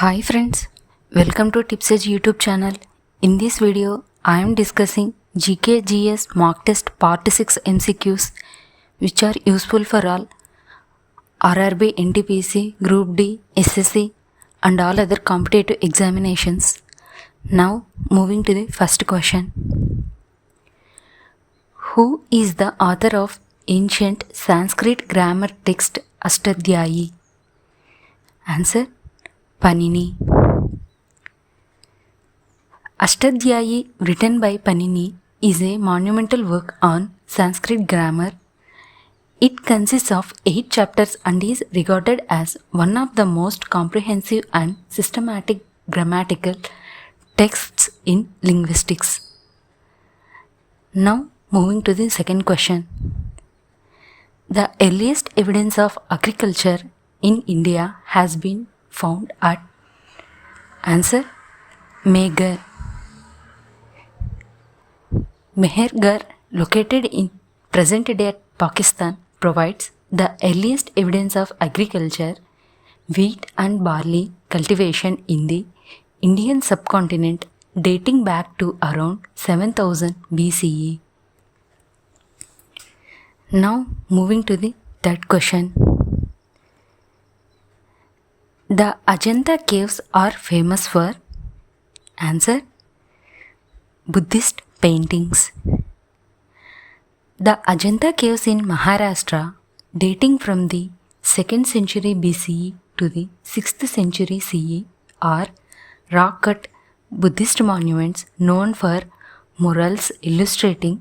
Hi friends, welcome to Tipsage YouTube channel. In this video, I am discussing GKGS mock test part 6 MCQs which are useful for all RRB, NTPC, Group D, SSC and all other competitive examinations. Now moving to the first question. Who is the author of ancient Sanskrit grammar text Ashtadhyayi? Answer: Panini. Ashtadhyayi, written by Panini, is a monumental work on Sanskrit grammar. It consists of 8 chapters and is regarded as one of the most comprehensive and systematic grammatical texts in linguistics. Now, moving to the second question. The earliest evidence of agriculture in India has been found at Answer: Mehergarh. Mehergarh, located in present-day Pakistan, provides the earliest evidence of agriculture, wheat and barley cultivation in the Indian subcontinent dating back to around 7000 BCE. Now moving to the third question. The Ajanta caves are famous for Answer: Buddhist paintings. The Ajanta caves in Maharashtra, dating from the 2nd century BCE to the 6th century CE, are rock-cut Buddhist monuments known for murals illustrating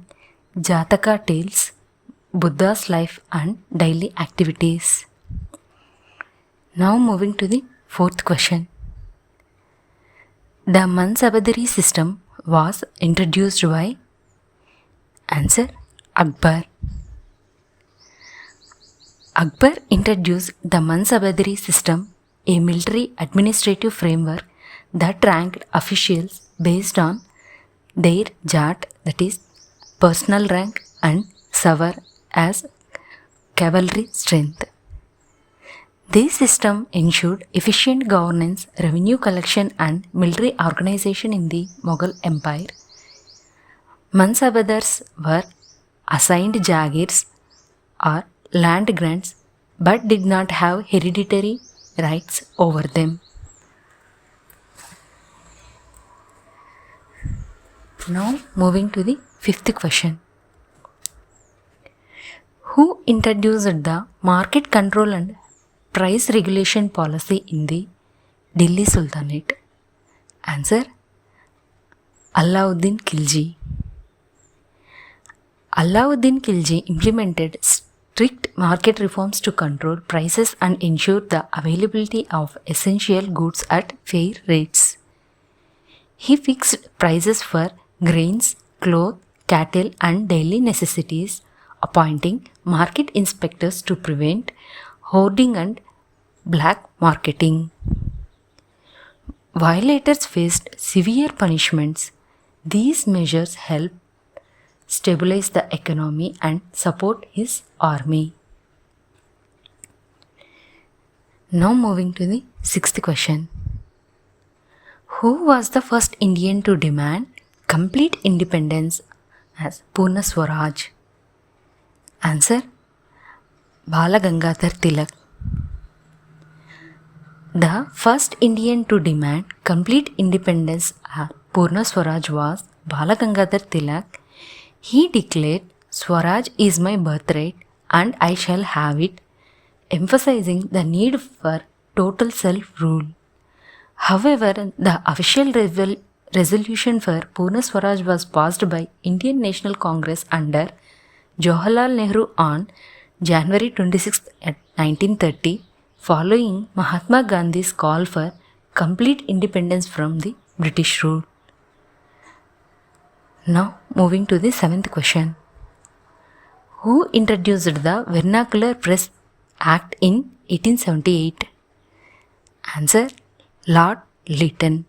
Jataka tales, Buddha's life and daily activities. Now moving to the fourth question. The Mansabdari system was introduced by Answer: Akbar. Akbar introduced the Mansabdari system, a military administrative framework that ranked officials based on their Jat, that is personal rank, and Savar as cavalry strength. This system ensured efficient governance, revenue collection and military organization in the Mughal Empire. Mansabdars were assigned jagirs or land grants but did not have hereditary rights over them. Now moving to the fifth question. Who introduced the market control and price regulation policy in the Delhi Sultanate? Answer: Alauddin Khilji. Alauddin Khilji implemented strict market reforms to control prices and ensure the availability of essential goods at fair rates. He fixed prices for grains, cloth, cattle and daily necessities, appointing market inspectors to prevent hoarding and black marketing. Violators faced severe punishments. These measures helped stabilize the economy and support his army. Now moving to the sixth question. Who was the first Indian to demand complete independence as Purna Swaraj? Answer: Bala Gangadhar Tilak. The first Indian to demand complete independence as Purna Swaraj was Bala Gangadhar Tilak. He declared, "Swaraj is my birthright and I shall have it," emphasizing the need for total self-rule. However, the official resolution for Purna Swaraj was passed by Indian National Congress under Jawaharlal Nehru on January 26, 1930, following Mahatma Gandhi's call for complete independence from the British rule. Now moving to the seventh question. Who introduced the Vernacular Press Act in 1878? Answer: Lord Lytton.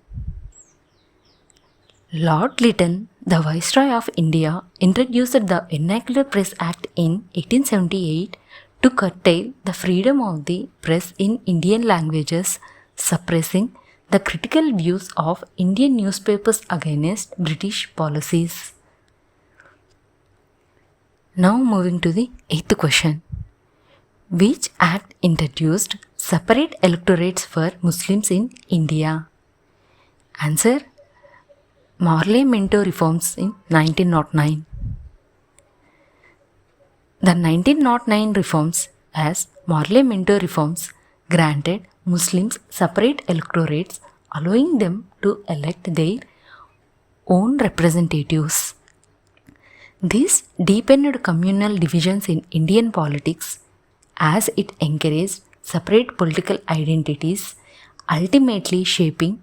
Lord Lytton, the Viceroy of India, introduced the Vernacular Press Act in 1878 to curtail the freedom of the press in Indian languages, suppressing the critical views of Indian newspapers against British policies. Now moving to the 8th question. Which act introduced separate electorates for Muslims in India? Answer: Morley-Minto reforms in 1909. The 1909 reforms as Morley-Minto reforms granted Muslims separate electorates, allowing them to elect their own representatives. This deepened communal divisions in Indian politics as it encouraged separate political identities, ultimately shaping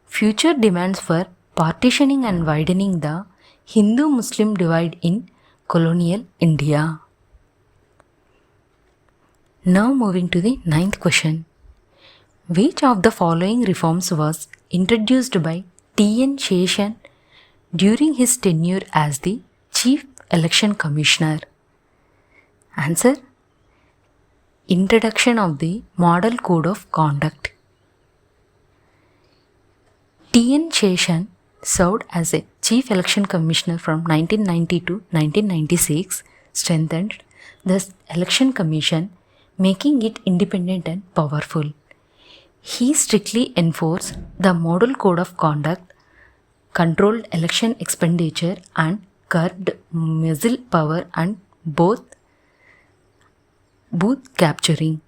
future demands for partitioning and widening the Hindu-Muslim divide in colonial India. Now moving to the 9th question. Which of the following reforms was introduced by T.N. Sheshan during his tenure as the Chief Election Commissioner? Answer: Introduction of the Model Code of Conduct. T.N. Sheshan served as a Chief Election Commissioner from 1990 to 1996, strengthened the Election Commission, making it independent and powerful. He strictly enforced the Model Code of Conduct, controlled election expenditure, and curbed muzzle power and booth capturing.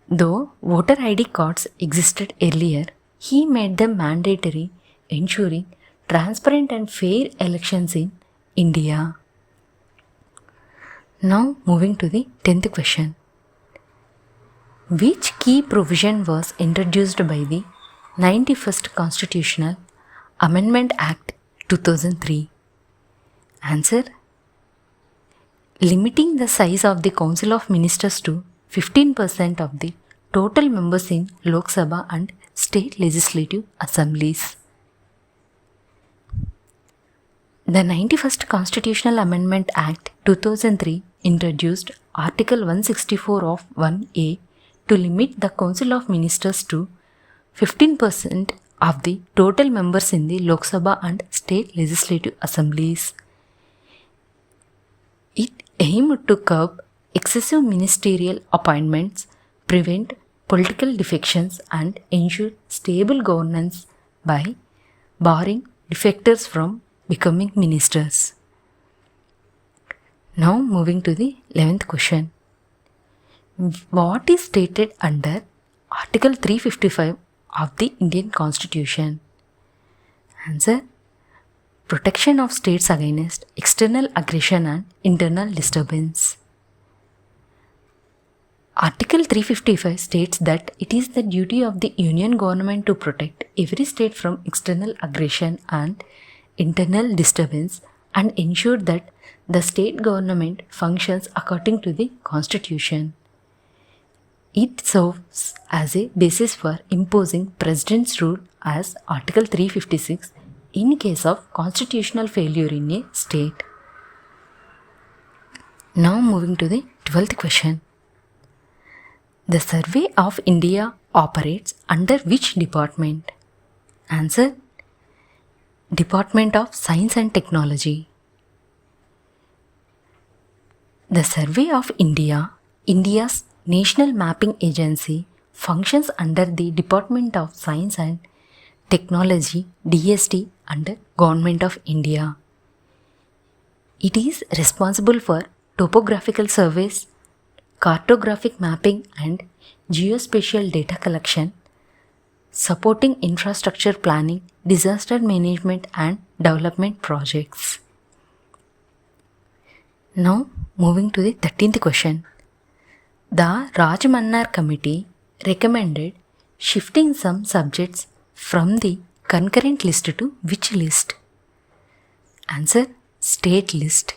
Though voter ID cards existed earlier, he made them mandatory, ensuring transparent and fair elections in India. Now moving to the 10th question. Which key provision was introduced by the 91st Constitutional Amendment Act 2003? Answer: Limiting the size of the Council of Ministers to 15% of the total members in Lok Sabha and state legislative assemblies. The 91st Constitutional Amendment Act 2003 introduced Article 164 of 1A to limit the Council of Ministers to 15% of the total members in the Lok Sabha and state legislative assemblies. It aimed to curb excessive ministerial appointments, prevent political defections, and ensure stable governance by barring defectors from becoming ministers. Now moving to the 11th question. What is stated under Article 355 of the Indian Constitution? Answer: Protection of states against external aggression and internal disturbance. Article 355 states that it is the duty of the Union government to protect every state from external aggression and internal disturbance and ensure that the state government functions according to the Constitution. It serves as a basis for imposing President's rule as Article 356 in case of constitutional failure in a state. Now moving to the 12th question. The Survey of India operates under which department? Answer: Department of Science and Technology. The Survey of India, India's national mapping agency, functions under the Department of Science and Technology (DST) under Government of India. It is responsible for topographical surveys, cartographic mapping and geospatial data collection, supporting infrastructure planning, disaster management and development projects. Now moving to the 13th question. The Rajmannar Committee recommended shifting some subjects from the concurrent list to which list? Answer: State list.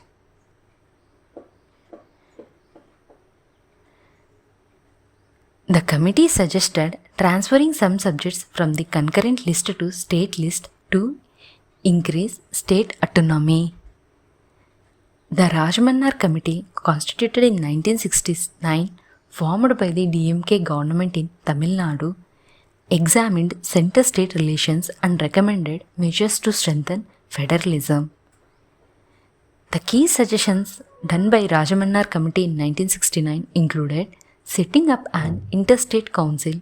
The committee suggested transferring some subjects from the concurrent list to state list to increase state autonomy. The Rajmannar Committee, constituted in 1969, formed by the DMK government in Tamil Nadu, examined center-state relations and recommended measures to strengthen federalism. The key suggestions done by Rajamannar Committee in 1969 included setting up an interstate council,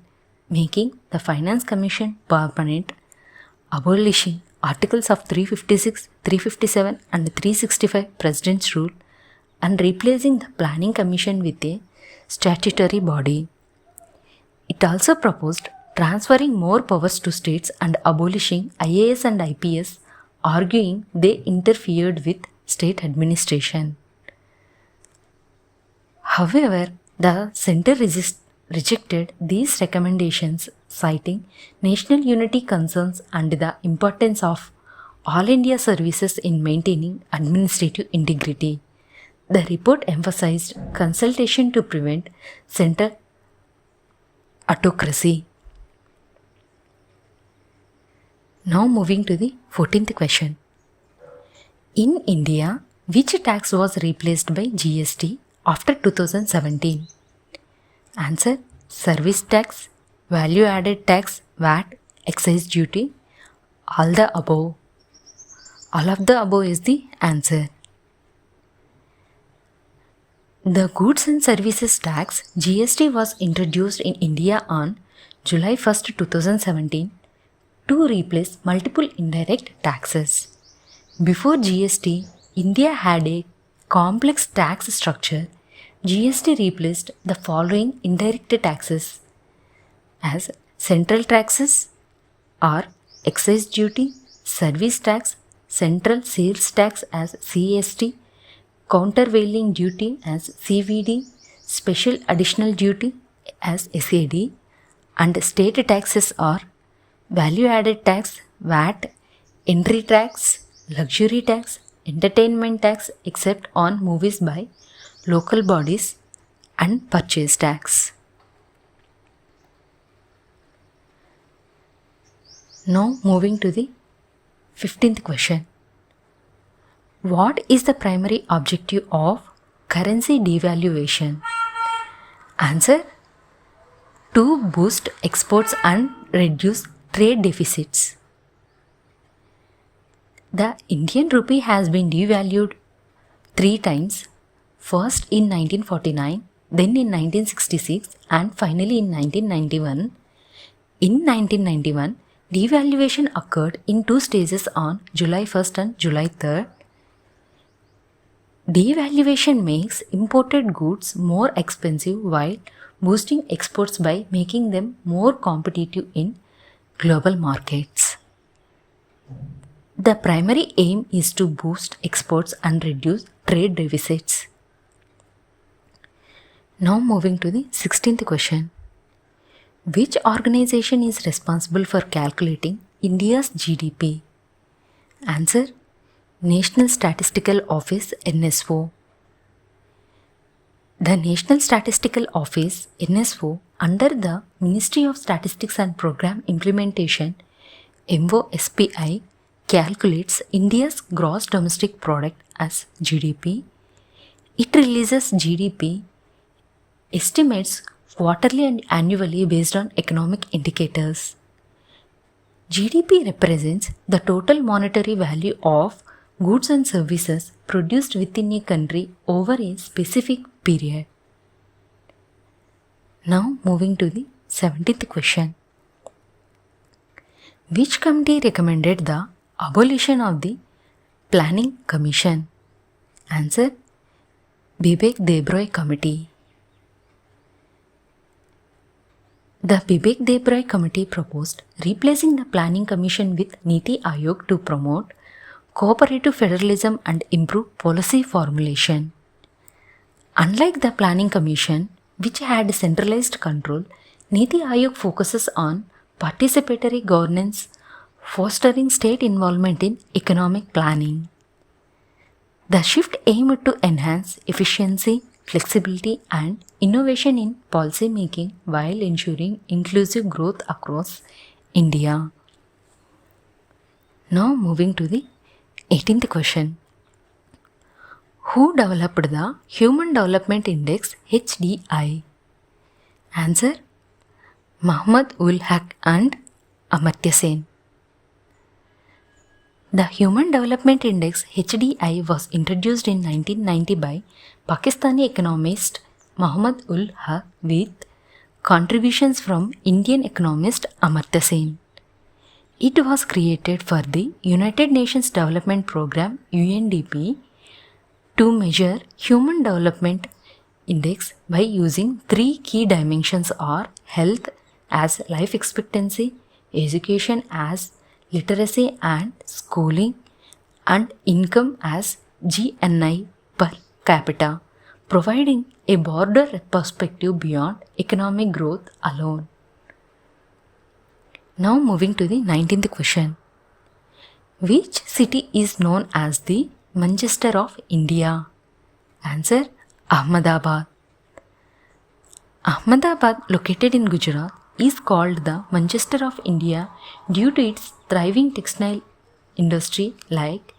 making the Finance Commission permanent, abolishing Articles of 356, 357 and 365 President's Rule, and replacing the Planning Commission with a statutory body. It also proposed transferring more powers to states and abolishing IAS and IPS, arguing they interfered with state administration. However, the center rejected these recommendations, citing national unity concerns and the importance of all India services in maintaining administrative integrity. The report emphasized consultation to prevent center autocracy. Now moving to the 14th question. In India, which tax was replaced by GST after 2017? Answer: service tax, value added tax, VAT, excise duty, all the above. All of the above is the answer. The Goods and Services Tax GST was introduced in India on July 1st, 2017 to replace multiple indirect taxes. Before GST, India had a complex tax structure. GST replaced the following indirect taxes as central taxes or excise duty, service tax, central sales tax as CST, countervailing duty as CVD, special additional duty as SAD, and state taxes are value added tax, VAT, entry tax, luxury tax, entertainment tax except on movies by local bodies, and purchase tax. Now moving to the 15th question. What is the primary objective of currency devaluation? Answer: to boost exports and reduce trade deficits. The Indian rupee has been devalued 3 times, first in 1949, then in 1966 and finally in 1991. In 1991, devaluation occurred in 2 stages on July 1st and July 3rd. Devaluation makes imported goods more expensive while boosting exports by making them more competitive in global markets. The primary aim is to boost exports and reduce trade deficits. Now moving to the 16th question. Which organization is responsible for calculating India's GDP? Answer: National Statistical Office, NSO. The National Statistical Office, NSO, under the Ministry of Statistics and Program Implementation, MOSPI, calculates India's gross domestic product as GDP. It releases GDP estimates quarterly and annually based on economic indicators. GDP represents the total monetary value of goods and services produced within a country over a specific period. Now moving to the 17th question. Which committee recommended the abolition of the Planning Commission? Answer: Bibek Debroy Committee. The Bibek Debroy Committee proposed replacing the Planning Commission with Niti Aayog to promote cooperative federalism and improve policy formulation. Unlike the Planning Commission, which had centralized control, Niti Aayog focuses on participatory governance, fostering state involvement in economic planning. The shift aimed to enhance efficiency, flexibility, and innovation in policy making while ensuring inclusive growth across India. Now moving to the 18th question. Who developed the Human Development Index HDI? Answer: Muhammad ul Haq and Amartya Sen. The Human Development Index HDI was introduced in 1990 by Pakistani economist Muhammad ul Haq with contributions from Indian economist Amartya Sen. It was created for the United Nations Development Programme UNDP to measure human development index by using three key dimensions are health as life expectancy, education as literacy and schooling, and income as GNI per capita, providing a broader perspective beyond economic growth alone. Now moving to the 19th question. Which city is known as the Manchester of India? Answer: Ahmedabad. Ahmedabad, located in Gujarat, is called the Manchester of India due to its thriving textile industry like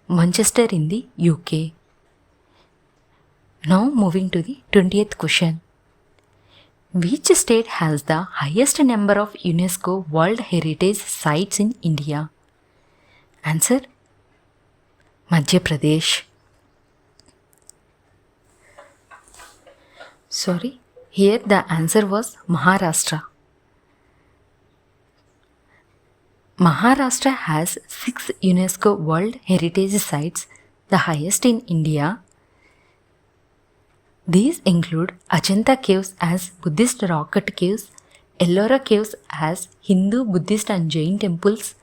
Manchester in the UK. Now moving to the 20th question. Which state has the highest number of UNESCO World Heritage Sites in India? Answer: Madhya Pradesh. Here the answer was Maharashtra. Maharashtra has 6 UNESCO World Heritage Sites, the highest in India. These include Ajanta Caves as Buddhist rock-cut caves, Ellora Caves as Hindu, Buddhist and Jain temples,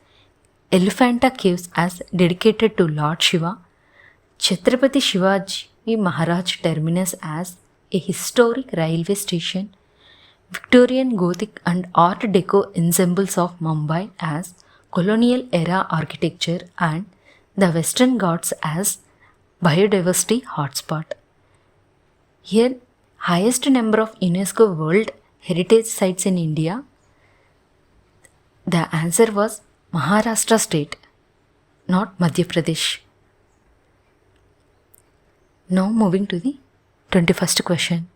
Elephanta Caves as dedicated to Lord Shiva, Chhatrapati Shivaji Maharaj Terminus as a historic railway station, Victorian Gothic and Art Deco ensembles of Mumbai as colonial era architecture, and the Western Ghats as biodiversity hotspot. Here, highest number of UNESCO World Heritage Sites in India. The answer was Maharashtra state, not Madhya Pradesh. Now moving to the 21st question.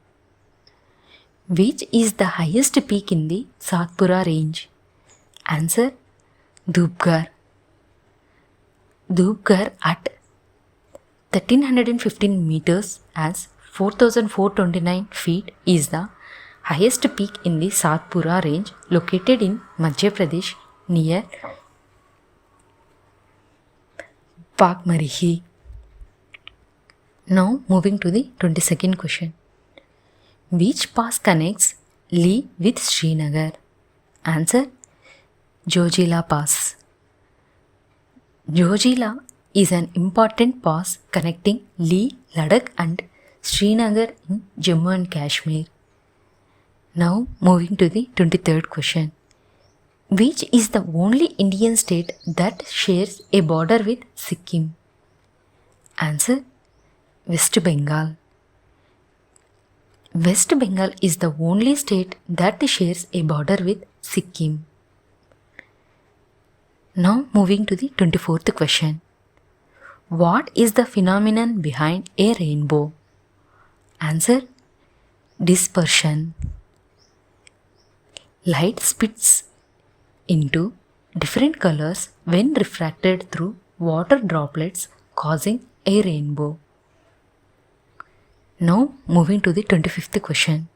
Which is the highest peak in the Satpura range? Answer: Dhubghar. Dhubghar at 1315 meters as 4429 feet is the highest peak in the Satpura range located in Madhya Pradesh near Pagmarihi. Now moving to the 22nd question. Which pass connects Leh with Srinagar? Answer: Zojila Pass. Zojila is an important pass connecting Leh, Ladakh and Srinagar in Jammu and Kashmir. Now moving to the 23rd question. Which is the only Indian state that shares a border with Sikkim? Answer: West Bengal. West Bengal is the only state that shares a border with Sikkim. Now moving to the 24th question. What is the phenomenon behind a rainbow? Answer: dispersion. Light splits into different colors when refracted through water droplets, causing a rainbow. Now moving to the 25th question.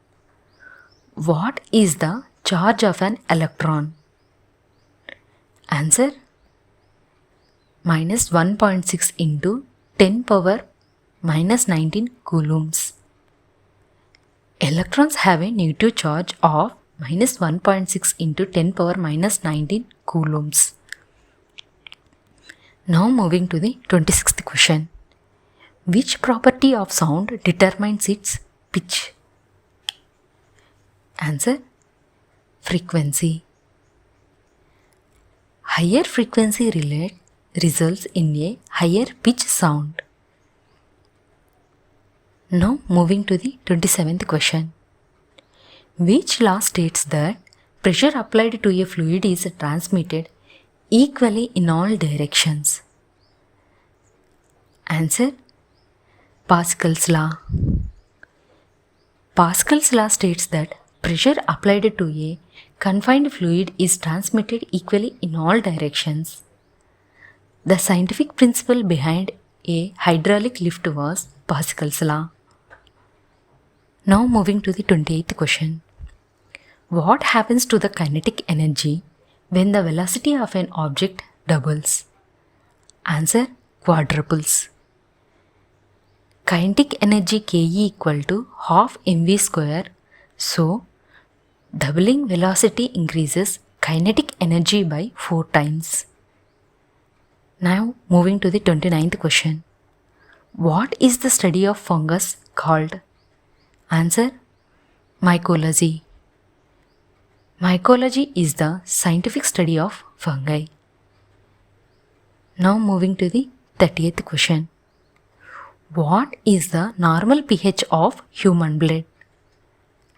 What is the charge of an electron? Answer: minus 1.6 into 10 power minus 19 coulombs. Electrons have a negative charge of minus 1.6 into 10 power minus 19 coulombs. Now moving to the 26th question. Which property of sound determines its pitch? Answer: frequency. Higher frequency results in a higher pitch sound. Now moving to the 27th question. Which law states that pressure applied to a fluid is transmitted equally in all directions? Answer: Pascal's law. Pascal's law states that pressure applied to a confined fluid is transmitted equally in all directions. The scientific principle behind a hydraulic lift was Pascal's law. Now moving to the 28th question. What happens to the kinetic energy when the velocity of an object doubles? Answer: quadruples. Kinetic energy Ke equal to half mv square. So, doubling velocity increases kinetic energy by 4 times. Now moving to the 29th question. What is the study of fungus called? Answer: mycology. Mycology is the scientific study of fungi. Now moving to the 30th question. What is the normal pH of human blood?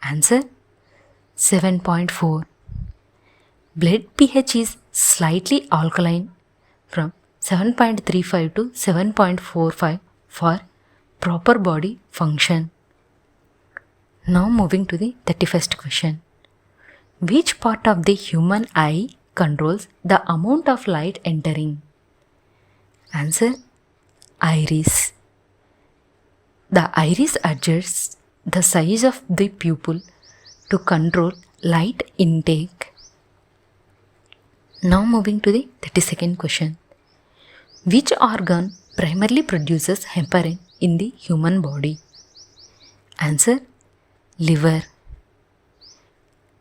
Answer: 7.4. Blood pH is slightly alkaline from 7.35 to 7.45 for proper body function. Now moving to the 31st question. Which part of the human eye controls the amount of light entering? Answer: iris. The iris adjusts the size of the pupil to control light intake. Now moving to the 32nd question. Which organ primarily produces heparin in the human body? Answer: liver.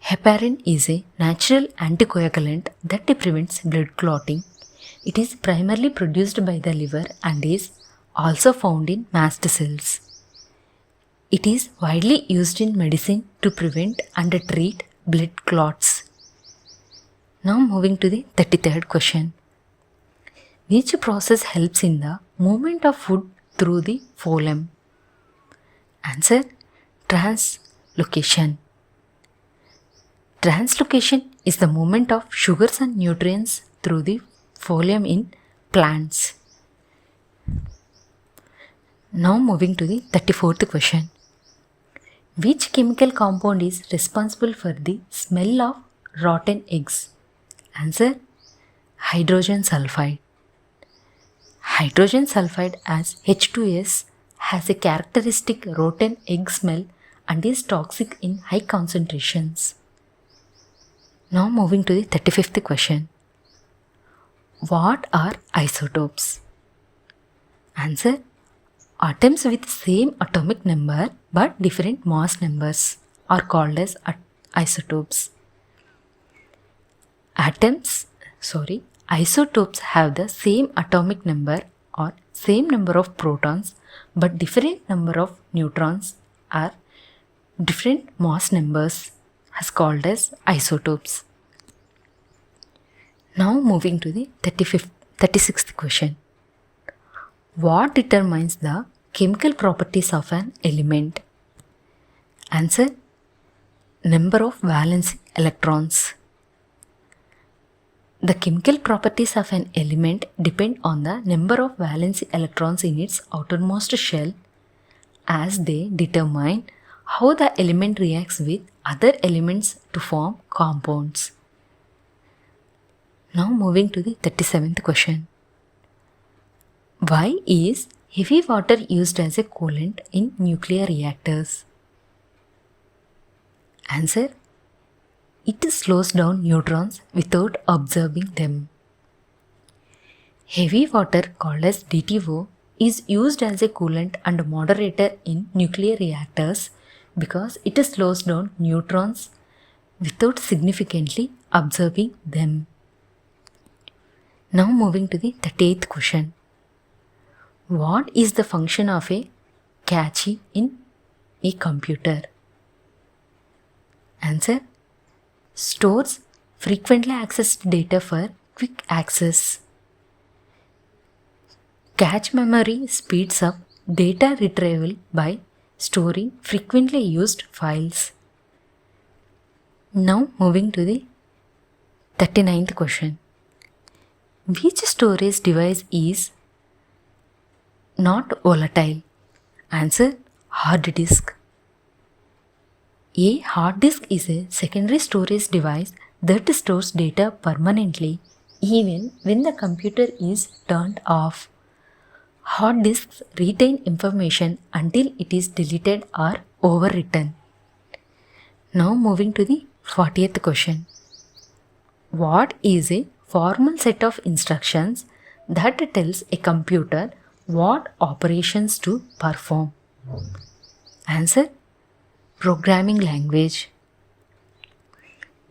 Heparin is a natural anticoagulant that prevents blood clotting. It is primarily produced by the liver and is also found in mast cells. It is widely used in medicine to prevent and treat blood clots. Now moving to the 33rd question. Which process helps in the movement of food through the phloem? Answer: translocation. Translocation is the movement of sugars and nutrients through the phloem in plants. Now moving to the 34th question. Which chemical compound is responsible for the smell of rotten eggs? Answer: hydrogen sulfide. Hydrogen sulfide as H2S has a characteristic rotten egg smell and is toxic in high concentrations. Now moving to the 35th question. What are isotopes? Answer: atoms with same atomic number but different mass numbers are called as isotopes. Isotopes have the same atomic number or same number of protons but different number of neutrons or different mass numbers is called as isotopes. Now moving to the 36th question. What determines the chemical properties of an element? Answer: number of valence electrons. The chemical properties of an element depend on the number of valence electrons in its outermost shell, as they determine how the element reacts with other elements to form compounds. Now moving to the 37th question. Why is heavy water used as a coolant in nuclear reactors? Answer: it slows down neutrons without absorbing them. Heavy water, called as DTO, is used as a coolant and moderator in nuclear reactors because it slows down neutrons without significantly absorbing them. Now moving to the 38th question. What is the function of a cache in a computer? Answer: stores frequently accessed data for quick access. Cache memory speeds up data retrieval by storing frequently used files. Now moving to the 39th question. Which storage device is not volatile? Answer: hard disk. A hard disk is a secondary storage device that stores data permanently even when the computer is turned off. Hard disks retain information until it is deleted or overwritten. Now moving to the 40th question. What is a formal set of instructions that tells a computer what operations to perform? Answer: programming language.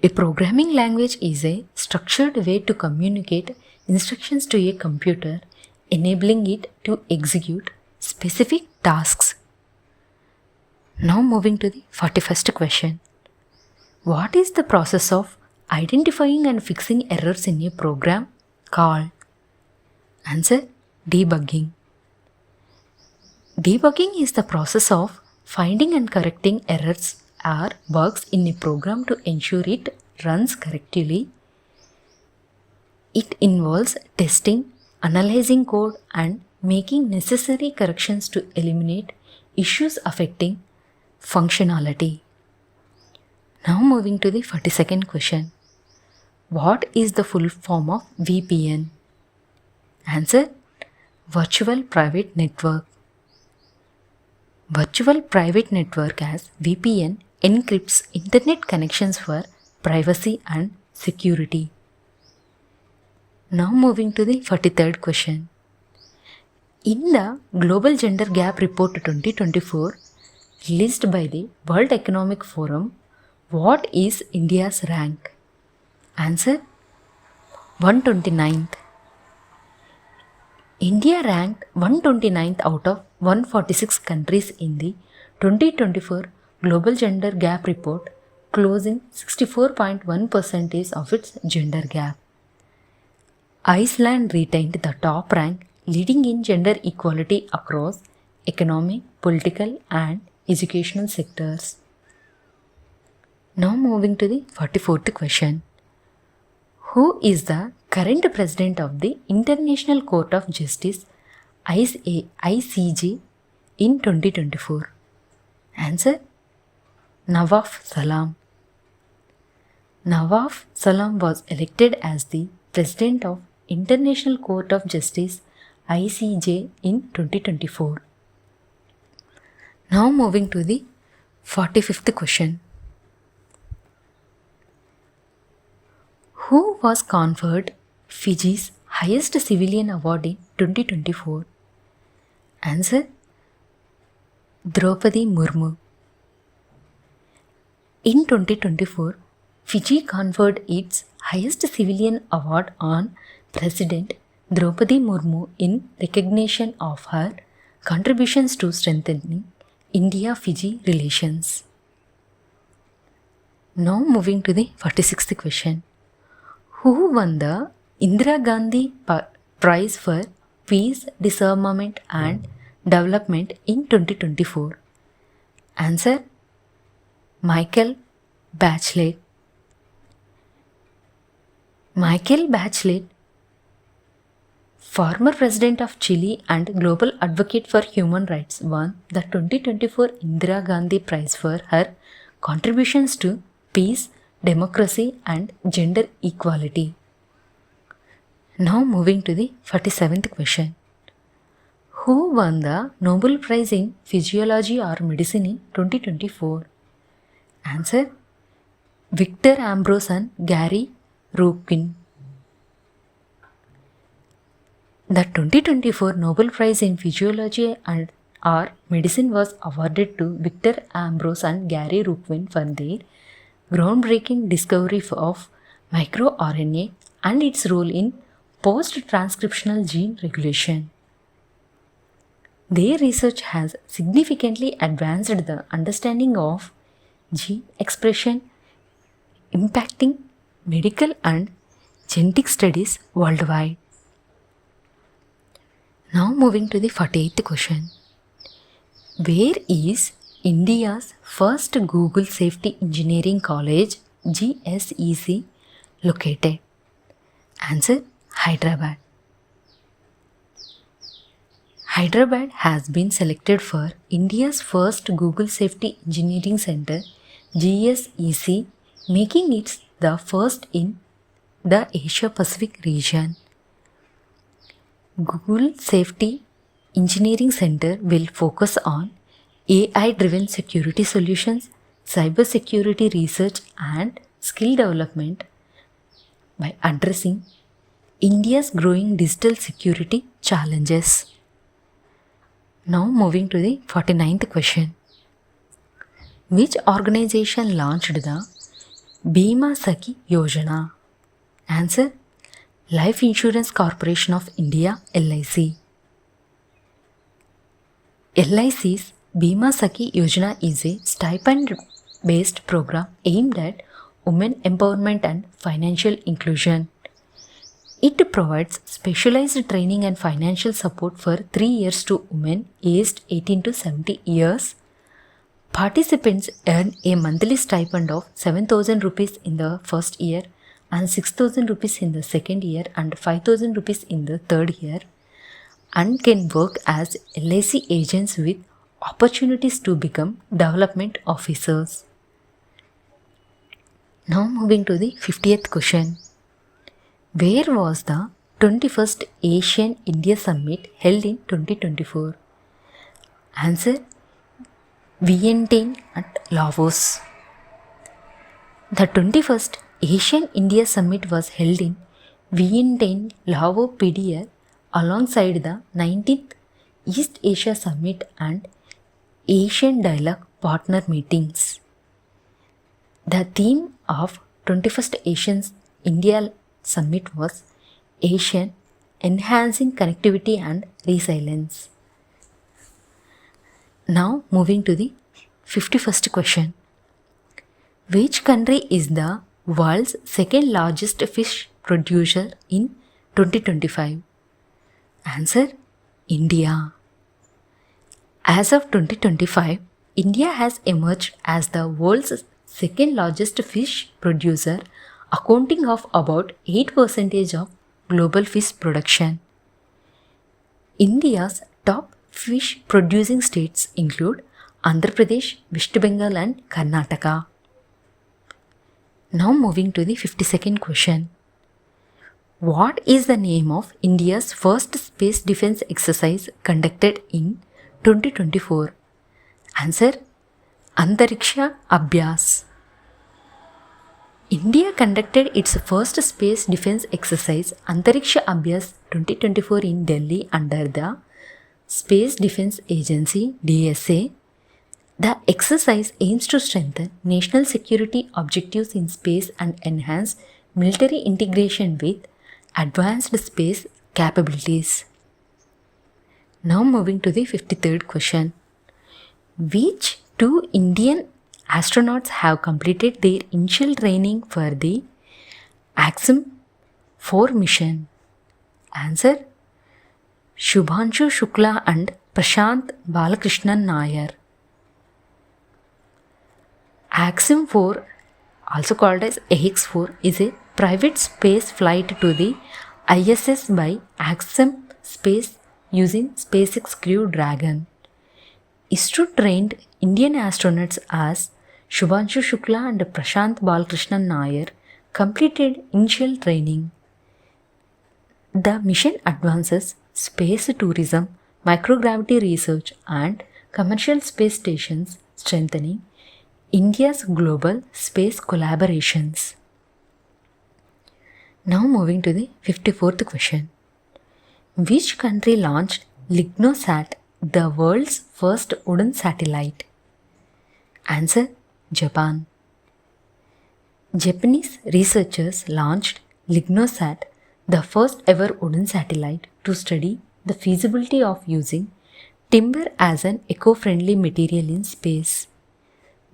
A programming language is a structured way to communicate instructions to a computer, enabling it to execute specific tasks. Now moving to the 41st question. What is the process of identifying and fixing errors in a program called? Answer: debugging. Debugging is the process of finding and correcting errors or bugs in a program to ensure it runs correctly. It involves testing, analyzing code, and making necessary corrections to eliminate issues affecting functionality. Now moving to the 42nd question. What is the full form of VPN? Answer: Virtual Private Network. Virtual Private Network as VPN encrypts internet connections for privacy and security. Now moving to the 43rd question. In the Global Gender Gap Report 2024 released by the World Economic Forum, what is India's rank? Answer: 129th. India ranked 129th out of 146 countries in the 2024 Global Gender Gap Report, closing 64.1% of its gender gap. Iceland retained the top rank, leading in gender equality across economic, political, and educational sectors. Now moving to the 44th question. Who is the current president of the International Court of Justice ICJ in 2024? Answer: Nawaf Salam. Nawaf Salam was elected as the president of International Court of Justice ICJ in 2024. Now moving to the 45th question. Who was conferred Fiji's highest civilian award in 2024? Answer: Draupadi Murmu. In 2024, Fiji conferred its highest civilian award on President Draupadi Murmu in recognition of her contributions to strengthening India-Fiji relations. Now moving to the 46th question. Who won the Indira Gandhi Prize for Peace, Disarmament and Development in 2024? Answer: Michael Bachelet. Michael Bachelet, former president of Chile and global advocate for human rights, won the 2024 Indira Gandhi Prize for her contributions to peace, democracy and gender equality. Now moving to the 47th question. Who won the Nobel Prize in Physiology or Medicine in 2024? Answer: Victor Ambros and Gary Ruvkun. The 2024 Nobel Prize in Physiology and or Medicine was awarded to Victor Ambros and Gary Ruvkun for their groundbreaking discovery of microRNA and its role in post-transcriptional gene regulation. Their research has significantly advanced the understanding of gene expression, impacting medical and genetic studies worldwide. Now moving to the 48th question. Where is India's first Google Safety Engineering College GSEC located? Answer: Hyderabad. Hyderabad has been selected for India's first Google Safety Engineering Center GSEC, making it the first in the Asia Pacific region. Google Safety Engineering Center will focus on AI-driven security solutions, cybersecurity research and skill development by addressing India's growing digital security challenges. Now moving to the 49th question. Which organization launched the Bima Sakhi Yojana? Answer: Life Insurance Corporation of India, LIC. LIC's Bima Sakhi Yojana is a stipend-based program aimed at women empowerment and financial inclusion. It provides specialized training and financial support for 3 years to women aged 18 to 70 years. Participants earn a monthly stipend of 7,000 rupees in the first year and 6,000 rupees in the second year and 5,000 rupees in the third year, and can work as LIC agents with opportunities to become development officers. Now moving to the 50th question. Where was the 21st Asian India Summit held in 2024? Answer: Vientiane at Laos. The 21st Asian India Summit was held in Vientiane, Laos, PDR, alongside the 19th East Asia Summit and Asian Dialogue Partner Meetings. The theme of 21st Asian India Summit was Asian Enhancing Connectivity and Resilience. Now moving to the 51st question. Which country is the world's second largest fish producer in 2025? Answer: India. As of 2025, India has emerged as the world's second largest fish producer, accounting of about 8% of global fish production. India's top fish producing states include Andhra Pradesh, West Bengal and Karnataka. Now moving to the 52nd question. What is the name of India's first space defense exercise conducted in 2024? Answer: Antariksha Abhyas. India conducted its first space defense exercise Antariksha Abhyas 2024 in Delhi under the Space Defense Agency DSA. The exercise aims to strengthen national security objectives in space and enhance military integration with advanced space capabilities. Now moving to the 53rd question. Which two Indian astronauts have completed their initial training for the Axiom 4 mission? Answer: Shubhanshu Shukla and Prashant Balakrishnan Nair. Axiom 4, also called as AX4, is a private space flight to the ISS by Axiom Space using SpaceX Crew Dragon. ISRO trained Indian astronauts as Shubhanshu Shukla and Prashant Balakrishnan Nair completed initial training. The mission advances space tourism, microgravity research and commercial space stations, strengthening India's global space collaborations. Now moving to the 54th question. Which country launched LignoSat, the world's first wooden satellite? Answer: Japan. Japanese researchers launched LignoSat, the first ever wooden satellite, to study the feasibility of using timber as an eco-friendly material in space.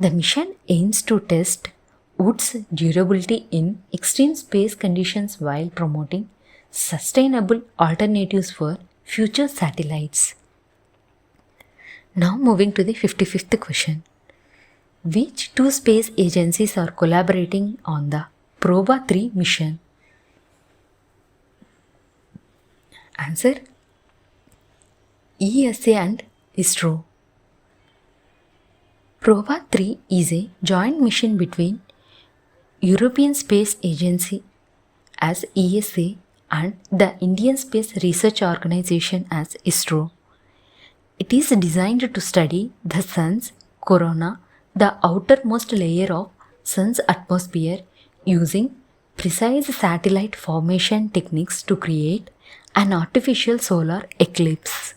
The mission aims to test wood's durability in extreme space conditions while promoting sustainable alternatives for future satellites. Now moving to the 55th question. Which two space agencies are collaborating on the Proba 3 mission? Answer: ESA and ISRO. Prova 3 is a joint mission between European Space Agency as ESA and the Indian Space Research Organization as ISRO. It is designed to study the Sun's corona, the outermost layer of Sun's atmosphere, using precise satellite formation techniques to create an artificial solar eclipse.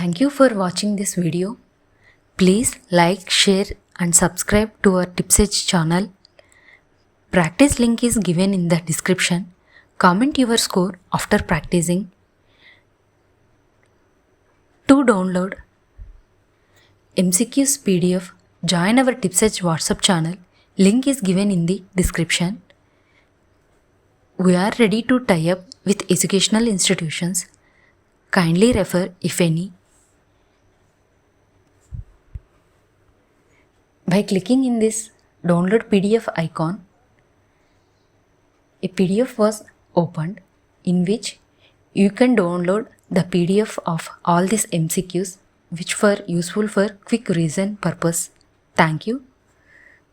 Thank you for watching this video. Please like, share and subscribe to our TipsEdge channel. Practice link is given in the description. Comment your score after practicing. To download MCQs PDF, join our TipsEdge WhatsApp channel. Link is given in the description. We are ready to tie up with educational institutions. Kindly refer if any. By clicking in this download PDF icon, a PDF was opened in which you can download the PDF of all these MCQs which were useful for quick revision purpose. Thank you.